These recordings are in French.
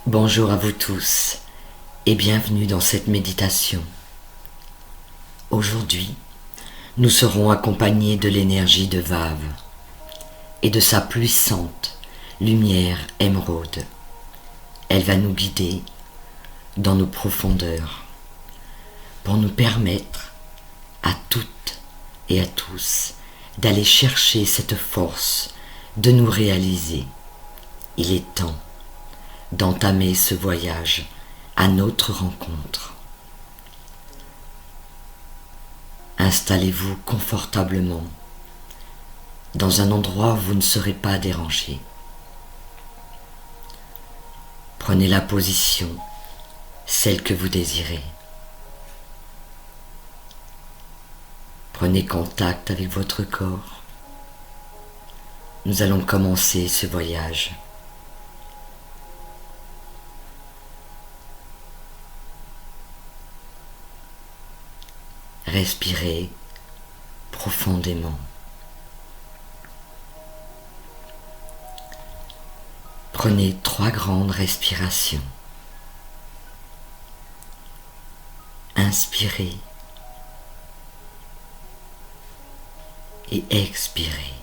Bonjour à vous tous et bienvenue dans cette méditation. Aujourd'hui, nous serons accompagnés de l'énergie de Vave et de sa puissante lumière émeraude. Elle va nous guider dans nos profondeurs pour nous permettre à toutes et à tous d'aller chercher cette force de nous réaliser. Il est temps d'entamer ce voyage à notre rencontre. Installez-vous confortablement dans un endroit où vous ne serez pas dérangé. Prenez la position, celle que vous désirez. Prenez contact avec votre corps. Nous allons commencer ce voyage. Respirez profondément. Prenez 3 grandes respirations. Inspirez et expirez.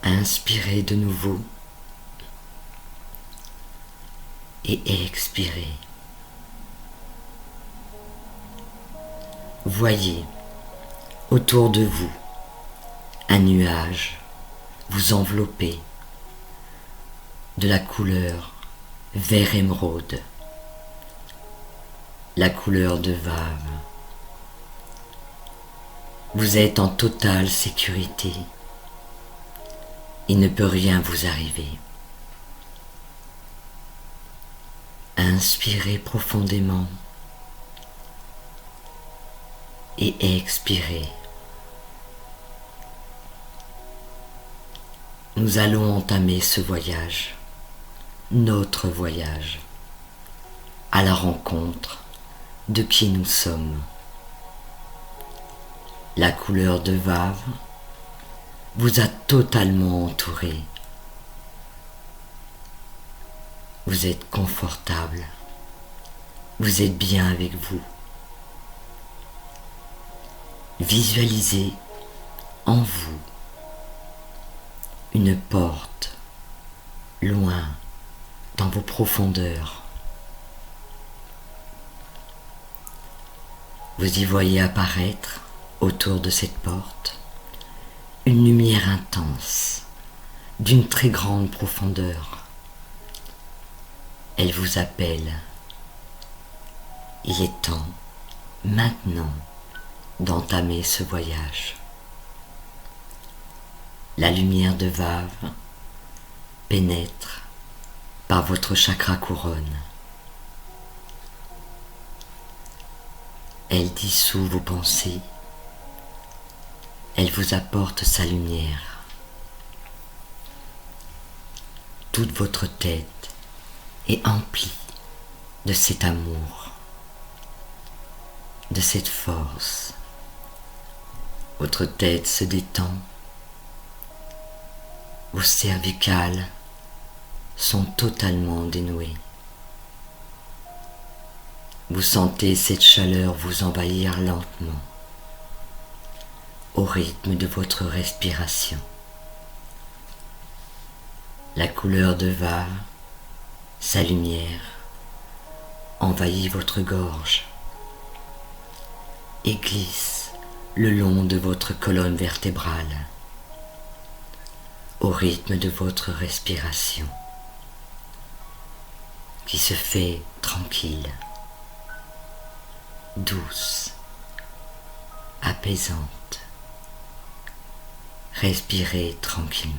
Inspirez de nouveau et expirez. Voyez autour de vous un nuage vous envelopper de la couleur vert émeraude, la couleur de Vave. Vous êtes en totale sécurité. Il ne peut rien vous arriver. Inspirez profondément et expirez. Nous allons entamer ce voyage, notre voyage, à la rencontre de qui nous sommes. La couleur de Vave vous a totalement entouré. Vous êtes confortable, vous êtes bien avec vous. Visualisez en vous une porte loin dans vos profondeurs. Vous y voyez apparaître autour de cette porte une lumière intense d'une très grande profondeur. Elle vous appelle. Il est temps, maintenant, d'entamer ce voyage. La lumière de Vave pénètre par votre chakra couronne. Elle dissout vos pensées. Elle vous apporte sa lumière. Toute votre tête est emplie de cet amour, de cette force. Votre tête se détend. Vos cervicales sont totalement dénouées. Vous sentez cette chaleur vous envahir lentement, au rythme de votre respiration. La couleur de Vave, sa lumière, envahit votre gorge et glisse le long de votre colonne vertébrale, au rythme de votre respiration, qui se fait tranquille, douce, apaisante. Respirez tranquillement.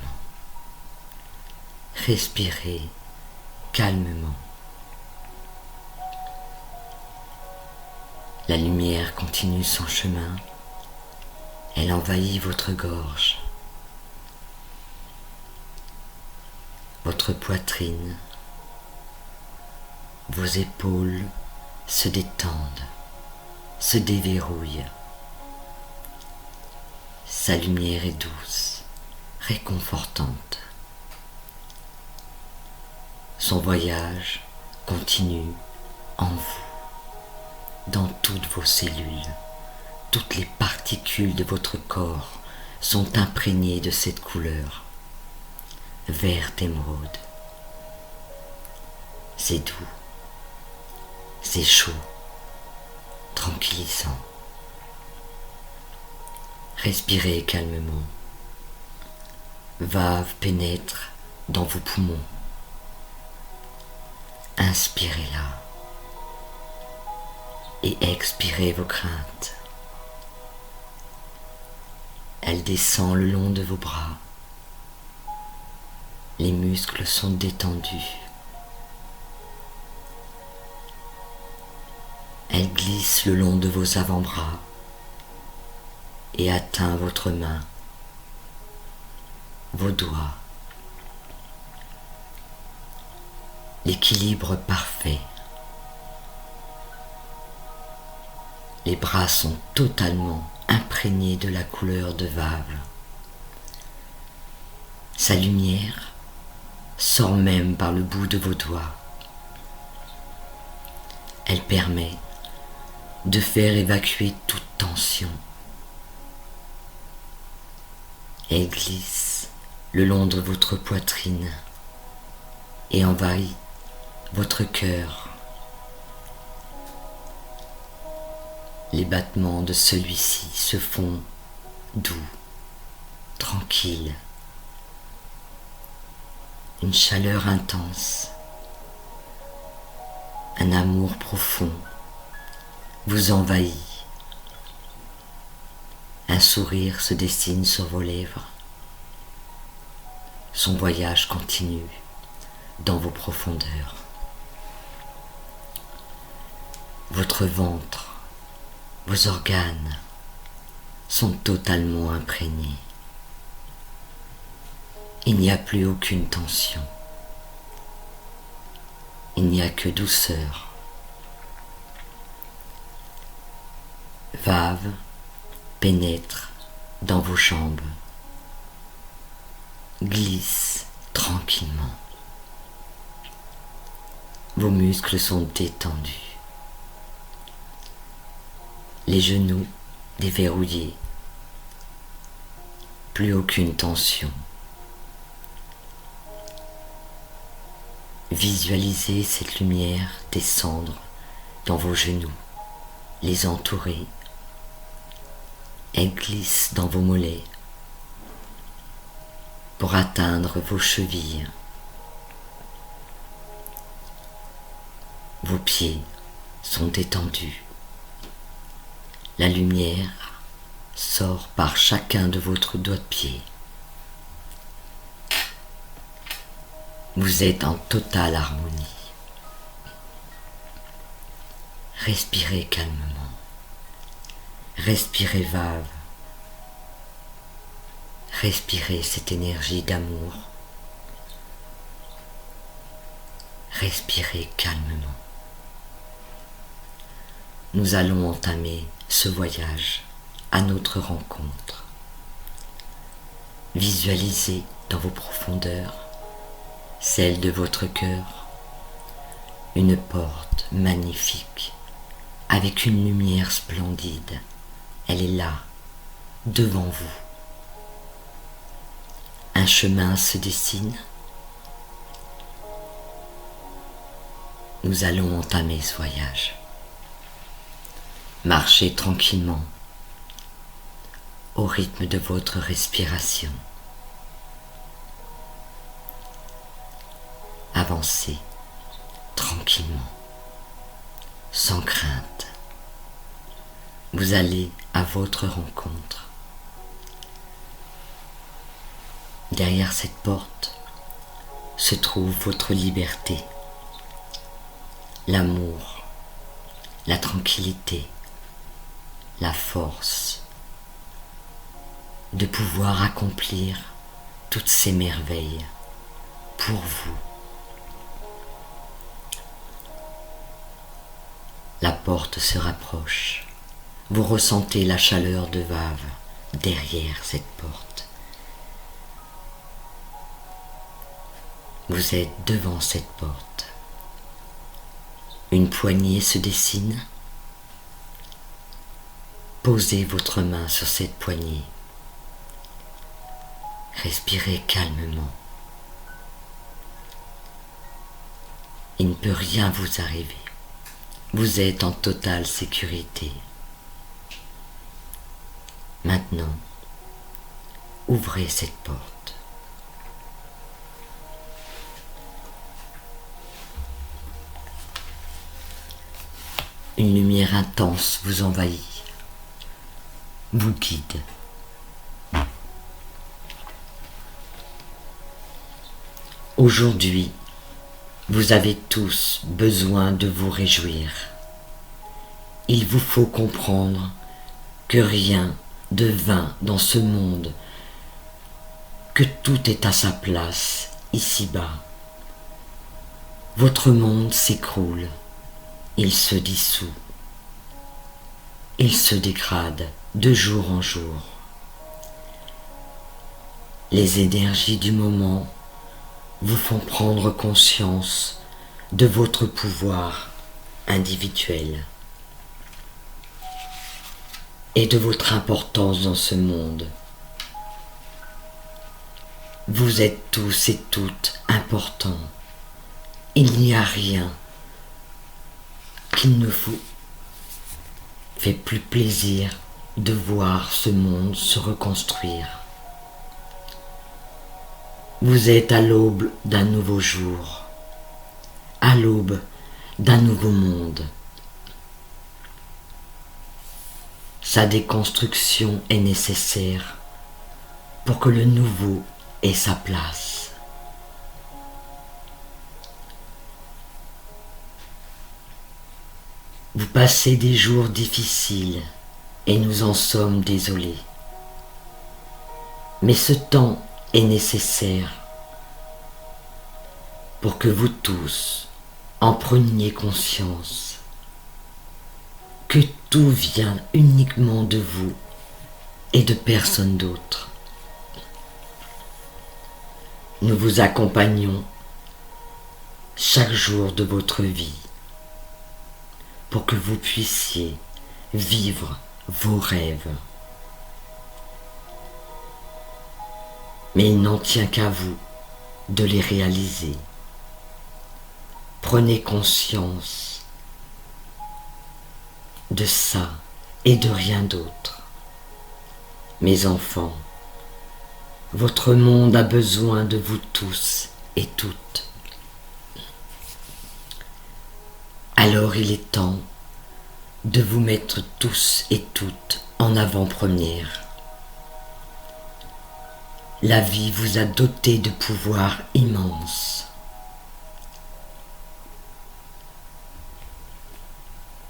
Respirez calmement. La lumière continue son chemin. Elle envahit votre gorge, votre poitrine. Vos épaules se détendent, se déverrouillent. Sa lumière est douce, réconfortante. Son voyage continue en vous, dans toutes vos cellules. Toutes les particules de votre corps sont imprégnées de cette couleur, verte émeraude. C'est doux, c'est chaud, tranquillisant. Respirez calmement. Vave pénètre dans vos poumons. Inspirez-la et expirez vos craintes. Elle descend le long de vos bras. Les muscles sont détendus. Elle glisse le long de vos avant-bras et atteint votre main, vos doigts. L'équilibre parfait. Les bras sont totalement imprégnés de la couleur de Vave. Sa lumière sort même par le bout de vos doigts. Elle permet de faire évacuer toute tension. Elle glisse le long de votre poitrine et envahit votre cœur. Les battements de celui-ci se font doux, tranquilles. Une chaleur intense, un amour profond vous envahit. Un sourire se dessine sur vos lèvres. Son voyage continue dans vos profondeurs. Votre ventre, vos organes sont totalement imprégnés. Il n'y a plus aucune tension. Il n'y a que douceur. Vave pénètre dans vos jambes, glisse tranquillement. Vos muscles sont détendus. Les genoux déverrouillés. Plus aucune tension. Visualisez cette lumière descendre dans vos genoux, les entourer. Elle glisse dans vos mollets pour atteindre vos chevilles. Vos pieds sont détendus. La lumière sort par chacun de votre doigt de pied. Vous êtes en totale harmonie. Respirez calmement. Respirez Vave. Respirez cette énergie d'amour. Respirez calmement. Nous allons entamer ce voyage à notre rencontre. Visualisez dans vos profondeurs, celle de votre cœur, une porte magnifique avec une lumière splendide. Elle est là, devant vous. Un chemin se dessine. Nous allons entamer ce voyage. Marchez tranquillement au rythme de votre respiration. Avancez tranquillement, sans crainte. Vous allez à votre rencontre. Derrière cette porte se trouve votre liberté, l'amour, la tranquillité, la force de pouvoir accomplir toutes ces merveilles pour vous. La porte se rapproche. Vous ressentez la chaleur de Vave derrière cette porte. Vous êtes devant cette porte. Une poignée se dessine. Posez votre main sur cette poignée. Respirez calmement. Il ne peut rien vous arriver. Vous êtes en totale sécurité. Maintenant, ouvrez cette porte. Une lumière intense vous envahit, vous guide. Aujourd'hui, vous avez tous besoin de vous réjouir. Il vous faut comprendre que rien de vain dans ce monde, que tout est à sa place ici-bas. Votre monde s'écroule, il se dissout, il se dégrade de jour en jour. Les énergies du moment vous font prendre conscience de votre pouvoir individuel et de votre importance dans ce monde. Vous êtes tous et toutes importants. Il n'y a rien qui ne vous fait plus plaisir de voir ce monde se reconstruire. Vous êtes à l'aube d'un nouveau jour, à l'aube d'un nouveau monde. Sa déconstruction est nécessaire pour que le nouveau ait sa place. Vous passez des jours difficiles et nous en sommes désolés. Mais ce temps est nécessaire pour que vous tous en preniez conscience que tout vient uniquement de vous et de personne d'autre. Nous vous accompagnons chaque jour de votre vie pour que vous puissiez vivre vos rêves. Mais il n'en tient qu'à vous de les réaliser. Prenez conscience de ça et de rien d'autre. Mes enfants, votre monde a besoin de vous tous et toutes. Alors il est temps de vous mettre tous et toutes en avant-première. La vie vous a doté de pouvoirs immenses.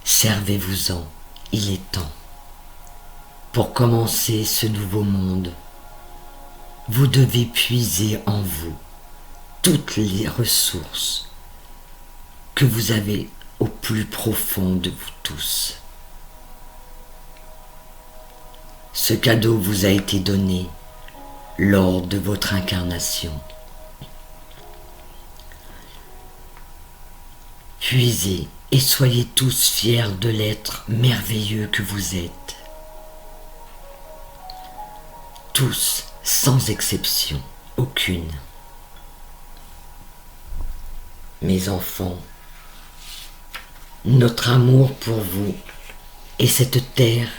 Servez-vous-en, il est temps. Pour commencer ce nouveau monde, vous devez puiser en vous toutes les ressources que vous avez au plus profond de vous tous. Ce cadeau vous a été donné lors de votre incarnation. Puisez et soyez tous fiers de l'être merveilleux que vous êtes. Tous, sans exception, aucune. Mes enfants, notre amour pour vous et cette terre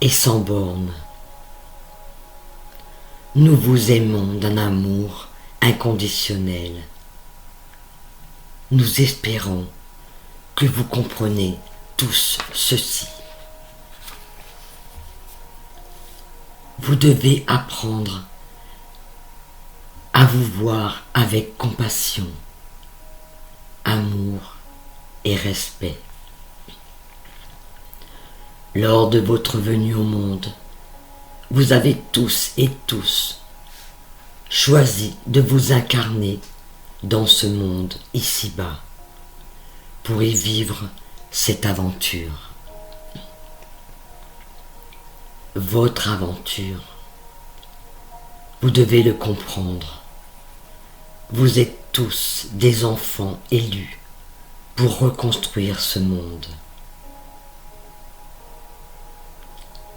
est sans bornes. Nous vous aimons d'un amour inconditionnel. Nous espérons que vous comprenez tous ceci. Vous devez apprendre à vous voir avec compassion, amour et respect. Lors de votre venue au monde, vous avez tous et tous choisi de vous incarner dans ce monde ici-bas pour y vivre cette aventure. Votre aventure, vous devez le comprendre. Vous êtes tous des enfants élus pour reconstruire ce monde.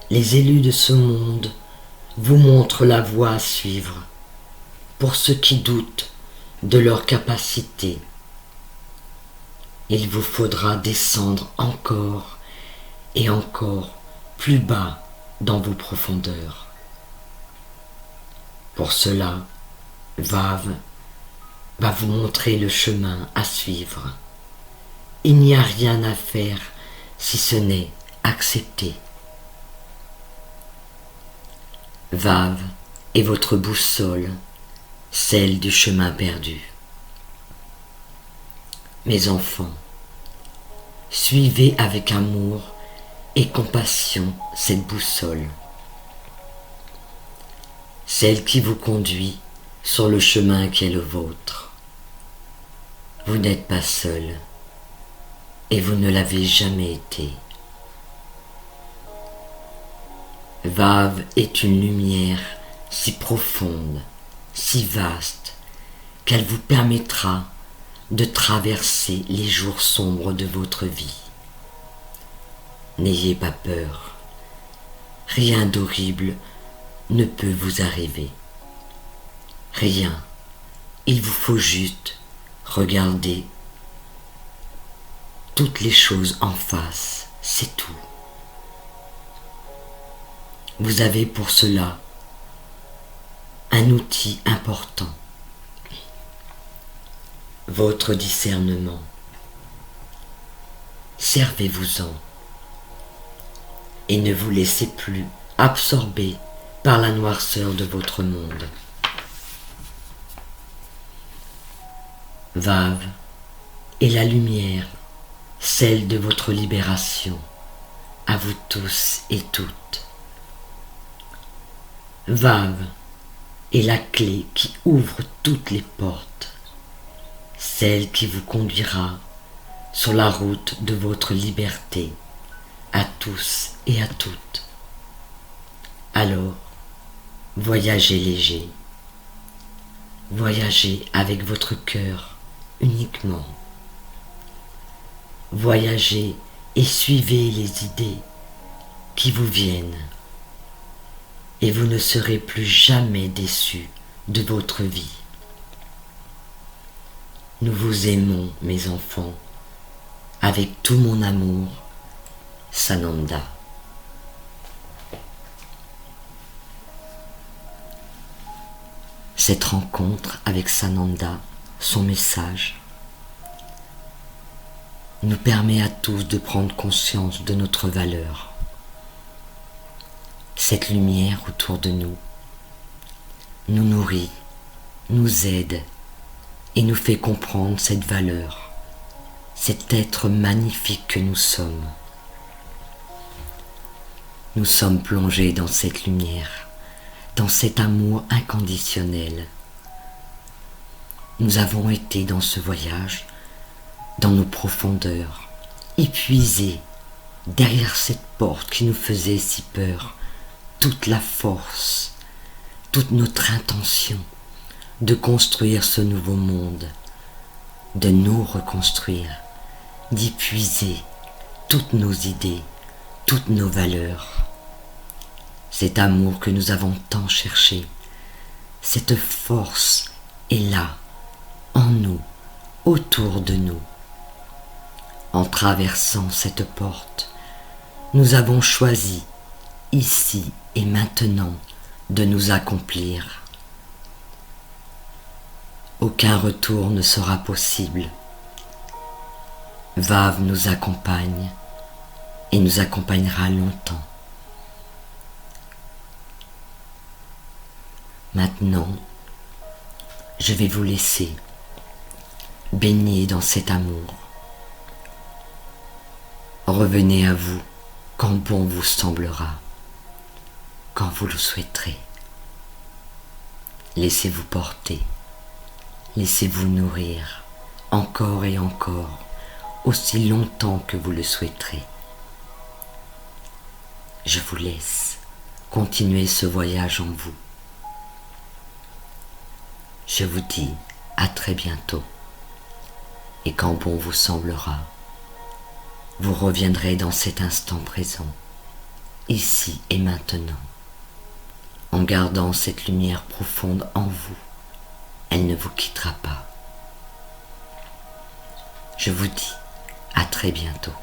Les élus de ce monde vous montrent la voie à suivre pour ceux qui doutent de leur capacité. Il vous faudra descendre encore et encore plus bas dans vos profondeurs. Pour cela, Vave va vous montrer le chemin à suivre. Il n'y a rien à faire si ce n'est accepter. Vave est votre boussole, celle du chemin perdu. Mes enfants, suivez avec amour et compassion cette boussole, celle qui vous conduit sur le chemin qui est le vôtre. Vous n'êtes pas seul et vous ne l'avez jamais été. Vave est une lumière si profonde, si vaste, qu'elle vous permettra de traverser les jours sombres de votre vie. N'ayez pas peur, rien d'horrible ne peut vous arriver. Rien, il vous faut juste regarder toutes les choses en face, c'est tout. Vous avez pour cela un outil important, votre discernement. Servez-vous-en et ne vous laissez plus absorber par la noirceur de votre monde. Vave est la lumière, celle de votre libération, à vous tous et toutes. Vave est la clé qui ouvre toutes les portes, celle qui vous conduira sur la route de votre liberté, à tous et à toutes. Alors, voyagez léger, voyagez avec votre cœur uniquement. Voyagez et suivez les idées qui vous viennent, et vous ne serez plus jamais déçus de votre vie. Nous vous aimons, mes enfants, avec tout mon amour, Sananda. Cette rencontre avec Sananda, son message, nous permet à tous de prendre conscience de notre valeur. Cette lumière autour de nous nous nourrit, nous aide et nous fait comprendre cette valeur, cet être magnifique que nous sommes. Nous sommes plongés dans cette lumière, dans cet amour inconditionnel. Nous avons été dans ce voyage, dans nos profondeurs, épuisés derrière cette porte qui nous faisait si peur, toute la force, toute notre intention de construire ce nouveau monde, de nous reconstruire, d'y puiser toutes nos idées, toutes nos valeurs. Cet amour que nous avons tant cherché, cette force est là, en nous, autour de nous. En traversant cette porte, nous avons choisi, ici et maintenant, de nous accomplir. Aucun retour ne sera possible. Vave nous accompagne et nous accompagnera longtemps. Maintenant, je vais vous laisser baigner dans cet amour. Revenez à vous quand bon vous semblera, quand vous le souhaiterez. Laissez-vous porter, laissez-vous nourrir, encore et encore, aussi longtemps que vous le souhaiterez. Je vous laisse continuer ce voyage en vous. Je vous dis à très bientôt. Et quand bon vous semblera, vous reviendrez dans cet instant présent, ici et maintenant, en gardant cette lumière profonde en vous. Elle ne vous quittera pas. Je vous dis à très bientôt.